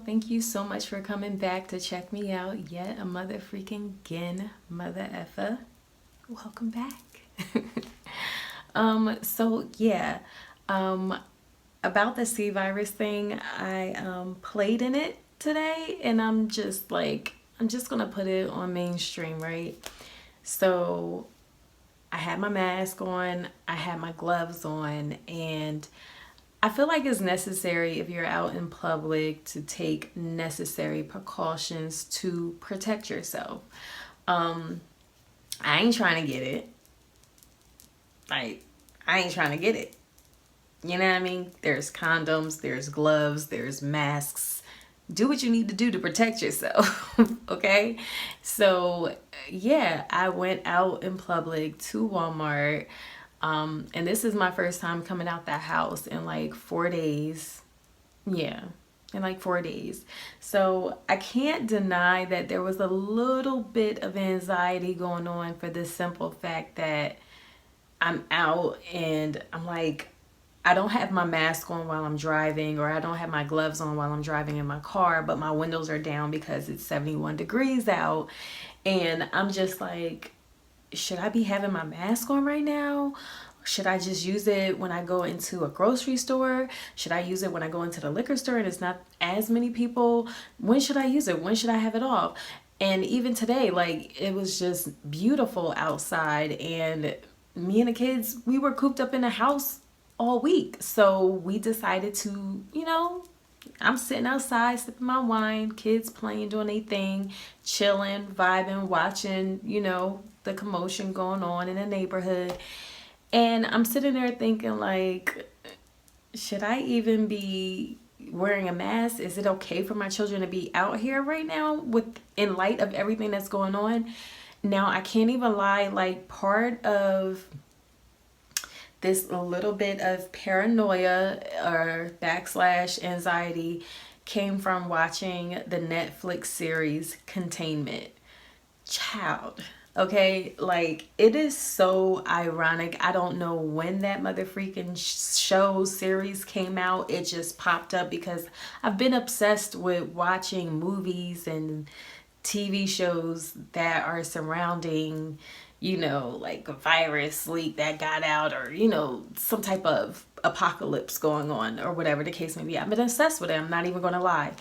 Thank you so much for coming back to check me out yet a mother freaking again, mother effer. Welcome back. So yeah, um, about the C virus thing, I played in it today, and I'm just gonna put it on mainstream, right? So I had my mask on, I had my gloves on, and I feel like it's necessary if you're out in public to take necessary precautions to protect yourself. Um, I ain't trying to get it. Like, I ain't trying to get it. You know what I mean? There's condoms, there's gloves, there's masks. Do what you need to do to protect yourself. Okay? So, yeah, I went out in public to Walmart. And this is my first time coming out that house in like 4 days. Yeah, in like 4 days. So I can't deny that there was a little bit of anxiety going on for the simple fact that I'm out and I'm like, I don't have my mask on while I'm driving, or I don't have my gloves on while I'm driving in my car, but my windows are down because it's 71 degrees out. And I'm just like, should I be having my mask on right now? Should I just use it when I go into a grocery store? Should I use it when I go into the liquor store and it's not as many people? When should I use it? When should I have it off? And even today, like, it was just beautiful outside, and me and the kids, we were cooped up in the house all week. So we decided to, I'm sitting outside sipping my wine, kids playing, doing their thing, chilling, vibing, watching, the commotion going on in the neighborhood. And I'm sitting there thinking, like, should I even be wearing a mask? Is it okay for my children to be out here right now with in light of everything that's going on? Now, I can't even lie, like, part of this little bit of paranoia or backslash anxiety came from watching the Netflix series Containment. Child. Okay, like, it is so ironic. I don't know when that mother freaking show series came out. It just popped up because I've been obsessed with watching movies and TV shows that are surrounding, like a virus leak that got out, or, some type of apocalypse going on, or whatever the case may be. I've been obsessed with it. I'm not even going to lie.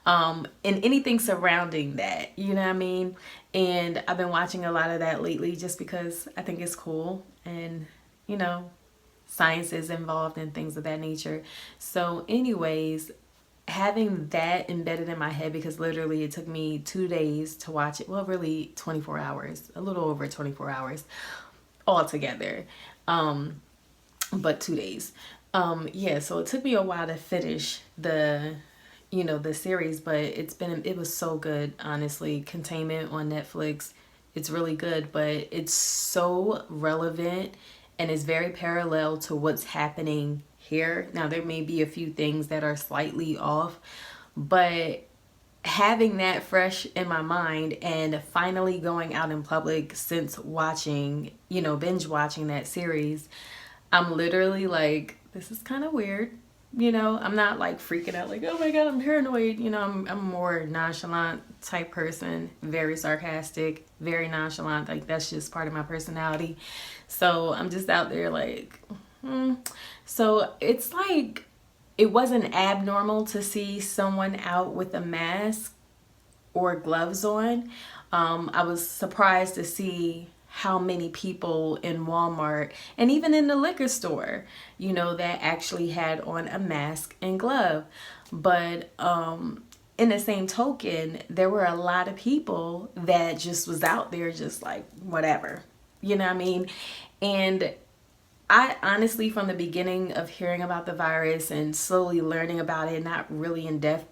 And anything surrounding that, you know what I mean? And I've been watching a lot of that lately just because I think it's cool, and, science is involved and things of that nature. So anyways, having that embedded in my head, because literally it took me 2 days to watch it. Well, really 24 hours, a little over 24 hours altogether. But 2 days. Yeah, so it took me a while to finish the series, but it was so good, honestly. Containment on Netflix. It's really good, but it's so relevant and it's very parallel to what's happening here. Now, there may be a few things that are slightly off, but having that fresh in my mind and finally going out in public since watching, binge watching that series, I'm literally like, this is kind of weird. I'm not like freaking out like, oh my God, I'm paranoid. I'm a more nonchalant type person, very sarcastic, very nonchalant. Like, that's just part of my personality. So I'm just out there like, So it's like, it wasn't abnormal to see someone out with a mask or gloves on. I was surprised to see how many people in Walmart and even in the liquor store, that actually had on a mask and glove. But in the same token, there were a lot of people that just was out there just like, whatever, you know what I mean? And I honestly, from the beginning of hearing about the virus and slowly learning about it, not really in depth,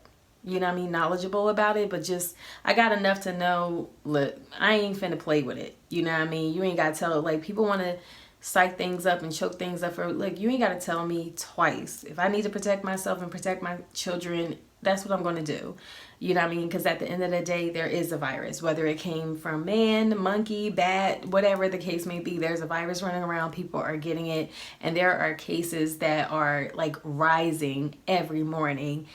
knowledgeable about it, but just, I got enough to know, look, I ain't finna play with it. You know what I mean? You ain't gotta tell, like, people want to psych things up and choke things up for, like, you ain't gotta tell me twice. If I need to protect myself and protect my children, that's what I'm gonna do. You know what I mean? Because at the end of the day, there is a virus. Whether it came from man, monkey, bat, whatever the case may be, there's a virus running around. People are getting it. And there are cases that are, like, rising every morning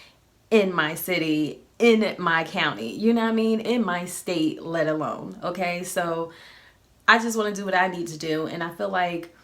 in my city in my county, you know what I mean? In my state, let alone. Okay. So I just want to do what I need to do. And I feel like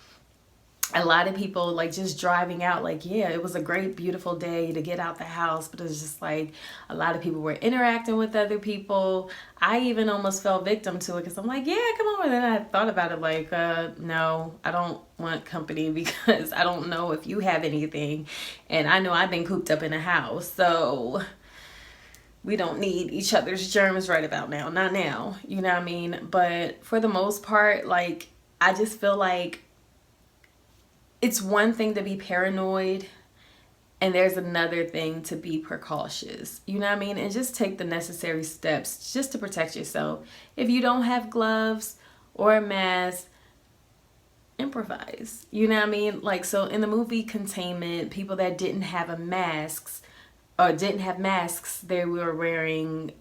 a lot of people like just driving out, like, yeah, it was a great, beautiful day to get out the house, but it's just like a lot of people were interacting with other people. I even almost fell victim to it because I'm like, yeah, come on. And then I thought about it like, no, I don't want company because I don't know if you have anything. And I know I've been cooped up in a house. So we don't need each other's germs right about now. Not now, you know what I mean? But for the most part, like, I just feel like it's one thing to be paranoid and there's another thing to be precautious. You know what I mean? And just take the necessary steps just to protect yourself. If you don't have gloves or a mask, improvise. You know what I mean? Like, so in the movie Containment, people that didn't have a masks or didn't have masks, they were wearing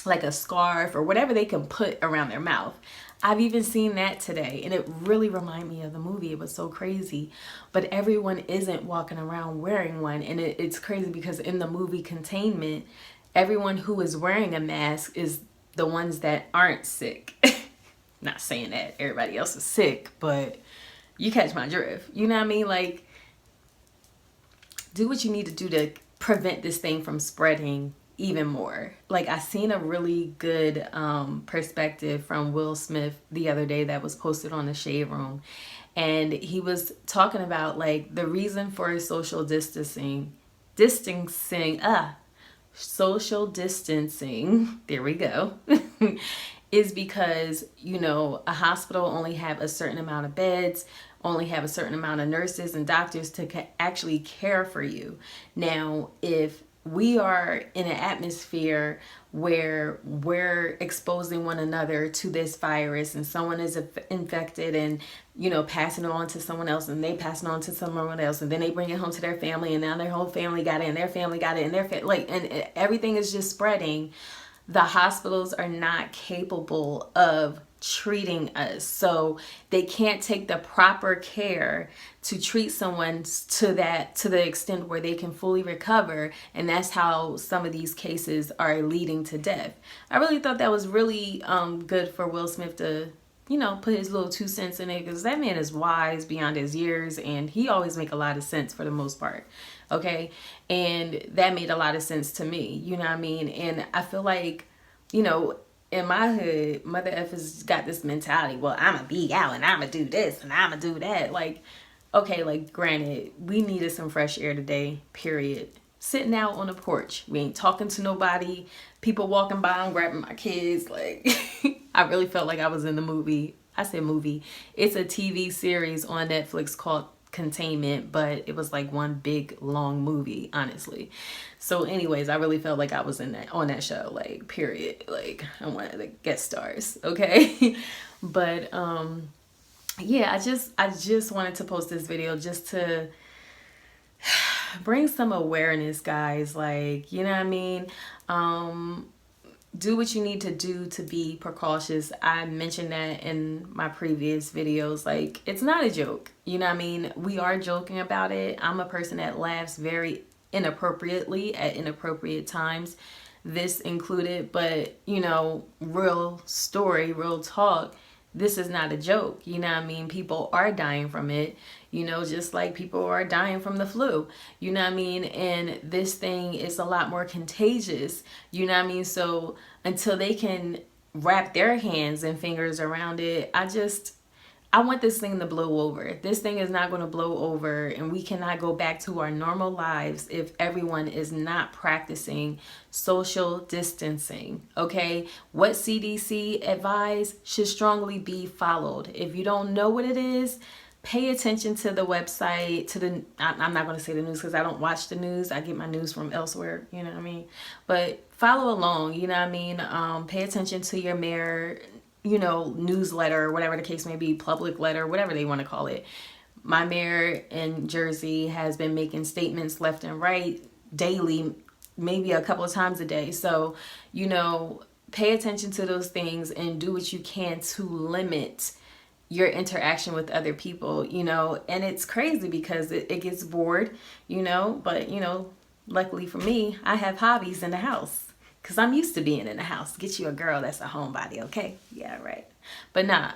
like a scarf or whatever they can put around their mouth. I've even seen that today, and it really reminded me of the movie. It was so crazy, but everyone isn't walking around wearing one. And it's crazy because in the movie Containment, everyone who is wearing a mask is the ones that aren't sick. Not saying that everybody else is sick, but you catch my drift. You know what I mean? Like, do what you need to do to prevent this thing from spreading even more. Like, I seen a really good perspective from Will Smith the other day that was posted on the Shade Room, and he was talking about like the reason for social distancing, social distancing, there we go, is because, you know, a hospital only have a certain amount of beds, only have a certain amount of nurses and doctors to actually care for you. Now, if we are in an atmosphere where we're exposing one another to this virus and someone is infected and, you know, passing it on to someone else and they pass it on to someone else and then they bring it home to their family and now their whole family got it and their family got it and and everything is just spreading. The hospitals are not capable of treating us, so they can't take the proper care to treat someone to the extent where they can fully recover, and that's how some of these cases are leading to death. I really thought that was really good for Will Smith to, you know, put his little 2 cents in it, because that man is wise beyond his years and he always make a lot of sense for the most part. Okay. And that made a lot of sense to me, you know what I mean? And I feel like, you know, in my hood, Mother F has got this mentality, well, I'm going to be out and I'm going to do this and I'm going to do that. Like, okay, like, granted, we needed some fresh air today, period. Sitting out on the porch. We ain't talking to nobody. People walking by, I'm grabbing my kids. Like, I really felt like I was in the movie. I said movie. It's a TV series on Netflix called Containment, but it was like one big long movie, honestly. So anyways, I really felt like I was in that, on that show, like, period. Like, I'm one of the guest stars, okay? But yeah, I just wanted to post this video just to bring some awareness, guys. Like, you know what I mean? Do what you need to do to be precautious. I mentioned that in my previous videos. Like, it's not a joke. You know what I mean? We are joking about it. I'm a person that laughs very inappropriately at inappropriate times, this included. But, you know, real story, real talk, this is not a joke. You know what I mean? People are dying from it, you know, just like people are dying from the flu, you know what I mean? And this thing is a lot more contagious, you know what I mean? So until they can wrap their hands and fingers around it, I want this thing to blow over. This thing is not going to blow over, and we cannot go back to our normal lives if everyone is not practicing social distancing, okay? What CDC advise should strongly be followed. If you don't know what it is, pay attention to the website, I'm not going to say the news because I don't watch the news. I get my news from elsewhere, you know what I mean? But follow along, you know what I mean? Pay attention to your mayor, you know, newsletter, whatever the case may be, public letter, whatever they want to call it. My mayor in Jersey has been making statements left and right daily, maybe a couple of times a day. So, you know, pay attention to those things and do what you can to limit your interaction with other people, you know. And it's crazy because it gets bored, you know, but, you know, luckily for me, I have hobbies in the house. Because I'm used to being in the house. Get you a girl that's a homebody, okay? Yeah, right. But nah,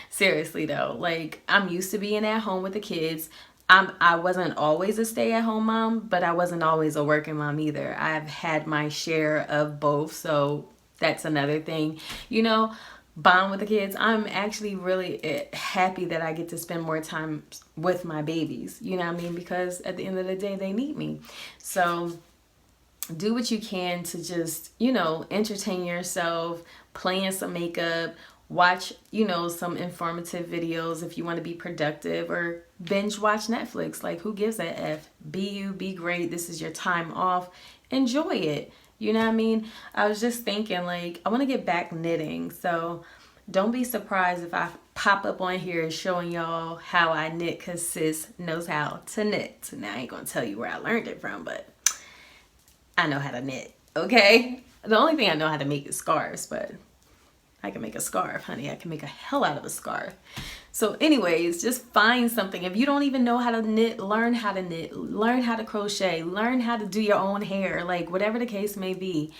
seriously though, like I'm used to being at home with the kids. I wasn't always a stay-at-home mom, but I wasn't always a working mom either. I've had my share of both, so that's another thing. You know, bond with the kids. I'm actually really happy that I get to spend more time with my babies. You know what I mean? Because at the end of the day, they need me. So do what you can to just, you know, entertain yourself, playing some makeup, watch, you know, some informative videos if you want to be productive, or binge watch Netflix. Like, who gives a F? Be you, be great. This is your time off. Enjoy it. You know what I mean? I was just thinking, like, I want to get back knitting. So don't be surprised if I pop up on here showing y'all how I knit, because sis knows how to knit. Now, I ain't going to tell you where I learned it from, but I know how to knit, okay? The only thing I know how to make is scarves, but I can make a scarf, honey. I can make a hell out of a scarf. So anyways, just find something. If you don't even know how to knit, learn how to knit, learn how to crochet, learn how to do your own hair, like whatever the case may be.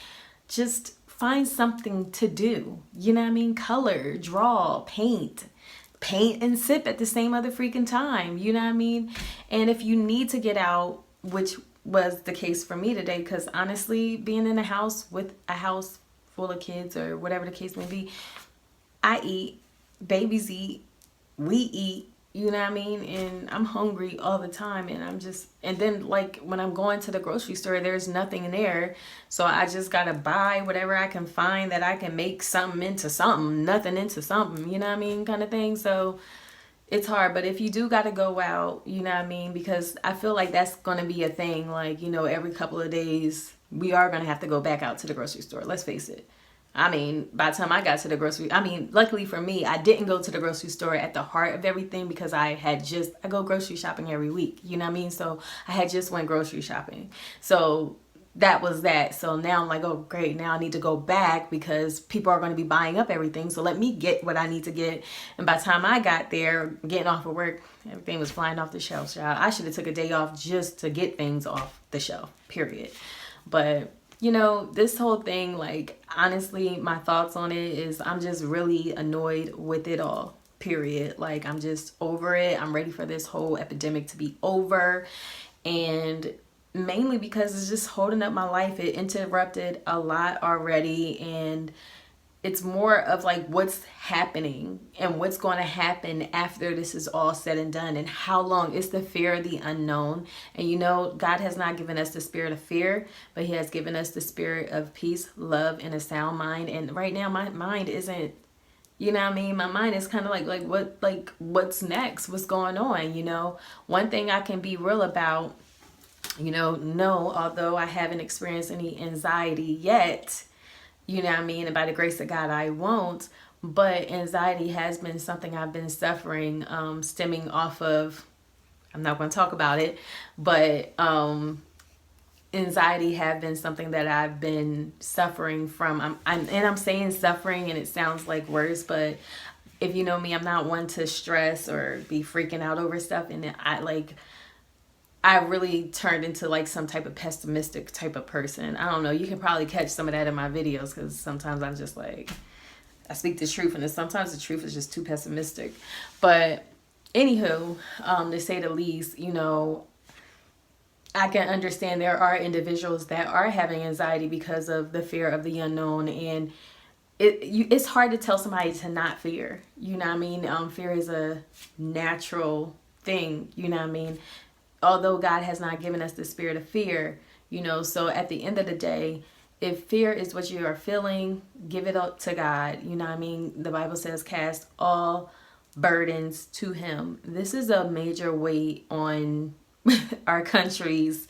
Just find something to do. You know what I mean? Color, draw, paint and sip at the same other freaking time. You know what I mean? And if you need to get out, which was the case for me today, because honestly, being in a house with a house full of kids or whatever the case may be, I eat, babies eat, we eat, you know what I mean? And I'm hungry all the time, and and then like when I'm going to the grocery store, there's nothing in there, so I just gotta buy whatever I can find that I can make something into something, nothing into something, you know what I mean, kind of thing. So it's hard. But if you do got to go out, you know what I mean, because I feel like that's going to be a thing, like, you know, every couple of days we are going to have to go back out to the grocery store. Let's face it. I mean, by the time I got to the luckily for me, I didn't go to the grocery store at the heart of everything, because I go grocery shopping every week, you know what I mean? So I had just went grocery shopping. So that was that. So now I'm like, oh great, now I need to go back because people are going to be buying up everything. So let me get what I need to get. And by the time I got there, getting off of work, everything was flying off the shelf. So I should have took a day off just to get things off the shelf, period. But you know, this whole thing, like, honestly, my thoughts on it is I'm just really annoyed with it all, period. Like, I'm just over it. I'm ready for this whole epidemic to be over. And mainly because it's just holding up my life. It interrupted a lot already, and it's more of like what's happening and what's going to happen after this is all said and done, and how long. It's the fear of the unknown. And you know, God has not given us the spirit of fear, but he has given us the spirit of peace, love, and a sound mind. And right now my mind isn't, you know what I mean? My mind is kind of like what's next? What's going on? You know, one thing I can be real about, you know, no, although I haven't experienced any anxiety yet, you know what I mean? And by the grace of God, I won't. But anxiety has been something I've been suffering, stemming off of, I'm not going to talk about it, but anxiety have been something that I've been suffering from. I'm saying suffering, and it sounds like worse, but if you know me, I'm not one to stress or be freaking out over stuff. And I really turned into like some type of pessimistic type of person. I don't know. You can probably catch some of that in my videos, because sometimes I'm just like, I speak the truth, and then sometimes the truth is just too pessimistic. But anywho, to say the least, you know, I can understand there are individuals that are having anxiety because of the fear of the unknown, and it's hard to tell somebody to not fear. You know what I mean? Fear is a natural thing. You know what I mean? Although God has not given us the spirit of fear, you know, so at the end of the day, if fear is what you are feeling, give it up to God. You know what I mean? The Bible says, cast all burdens to him. This is a major weight on our country's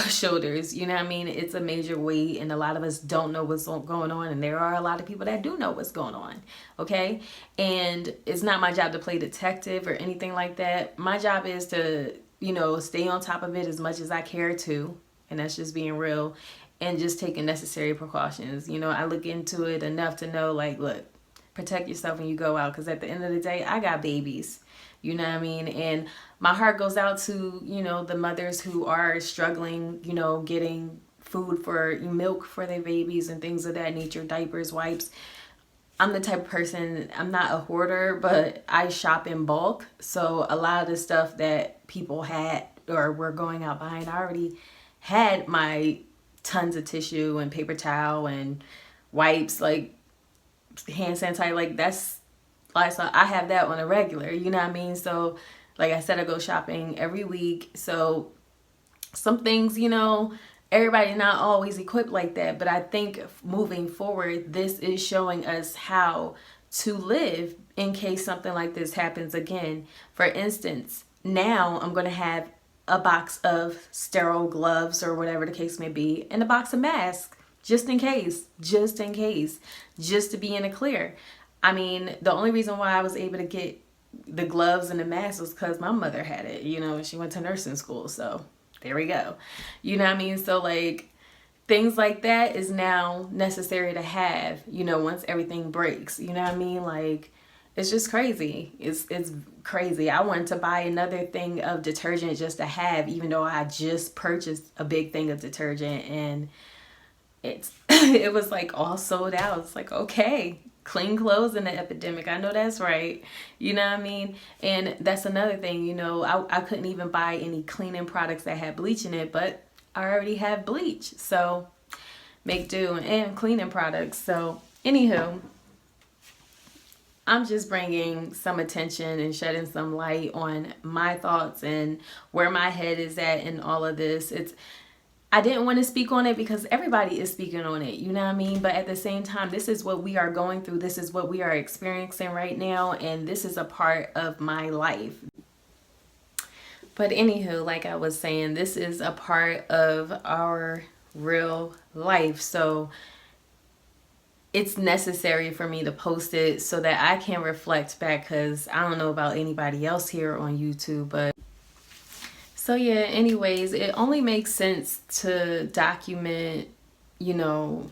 shoulders. You know what I mean? It's a major weight, and a lot of us don't know what's going on, and there are a lot of people that do know what's going on. Okay? And it's not my job to play detective or anything like that. My job is to, you know, stay on top of it as much as I care to, and that's just being real, and just taking necessary precautions. You know, I look into it enough to know, like, look, protect yourself when you go out, because at the end of the day, I got babies. You know what I mean? And my heart goes out to, you know, the mothers who are struggling, you know, getting food for milk for their babies and things of that nature, diapers, wipes. I'm the type of person, I'm not a hoarder, but I shop in bulk. So a lot of the stuff that people had or were going out buying, I already had my tons of tissue and paper towel and wipes, like hand sanitizer, like that's like, so I have that on a regular, you know what I mean? So like I said, I go shopping every week. So some things, you know, everybody not always equipped like that, but I think moving forward, this is showing us how to live in case something like this happens again. For instance, now I'm going to have a box of sterile gloves or whatever the case may be, and a box of masks, just in case, just to be in the clear. I mean, the only reason why I was able to get the gloves and the masks was because my mother had it, you know, she went to nursing school, so there we go. You know what I mean? So like things like that is now necessary to have, you know, once everything breaks. You know what I mean? Like it's just crazy. It's crazy. I wanted to buy another thing of detergent just to have, even though I just purchased a big thing of detergent, and it's it was like all sold out. It's like, okay, clean clothes in the epidemic. I know that's right. You know what I mean? And that's another thing, you know, I couldn't even buy any cleaning products that had bleach in it, but I already have bleach. So make do, and cleaning products. So anywho, I'm just bringing some attention and shedding some light on my thoughts and where my head is at in all of this. I didn't want to speak on it because everybody is speaking on it, you know what I mean? But at the same time, this is what we are going through. This is what we are experiencing right now. And this is a part of my life. But anywho, like I was saying, this is a part of our real life. So it's necessary for me to post it so that I can reflect back, because I don't know about anybody else here on YouTube, but so yeah, anyways, it only makes sense to document, you know,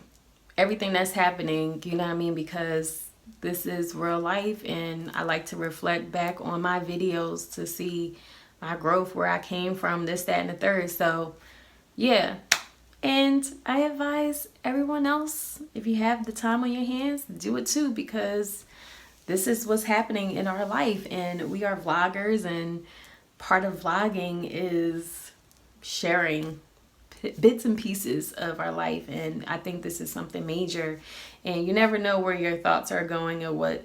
everything that's happening, you know what I mean? Because this is real life, and I like to reflect back on my videos to see my growth, where I came from, this, that, and the third. So yeah, and I advise everyone else, if you have the time on your hands, do it too, because this is what's happening in our life, and we are vloggers, and part of vlogging is sharing bits and pieces of our life. And I think this is something major, and you never know where your thoughts are going or what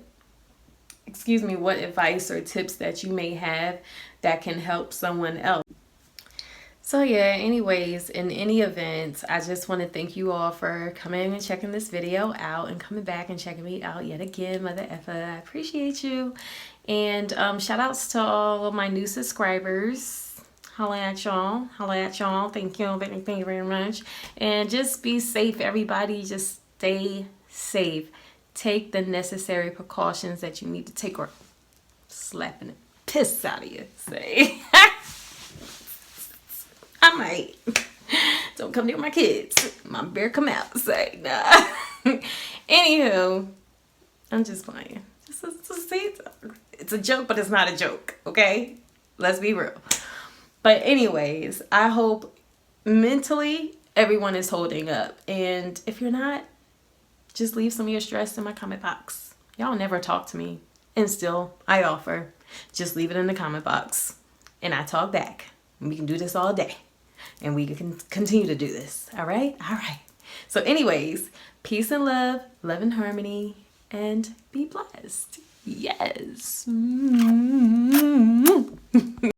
advice or tips that you may have that can help someone else. So yeah, anyways, in any event, I just want to thank you all for coming and checking this video out and coming back and checking me out yet again, Mother Effa. I appreciate you. And shout outs to all of my new subscribers. Holla at y'all. Holla at y'all. Thank you. Thank you very much. And just be safe, everybody. Just stay safe. Take the necessary precautions that you need to take, or slapping the piss out of you. Say. I might. Don't come near my kids. My bear come out. Say, nah. Anywho, I'm just playing. It's a joke, but it's not a joke, okay? Let's be real. But anyways, I hope mentally everyone is holding up. And if you're not, just leave some of your stress in my comment box. Y'all never talk to me. And still, I offer. Just leave it in the comment box. And I talk back. And we can do this all day. And we can continue to do this. All right? All right. So anyways, peace and love and harmony, and be blessed. Yes.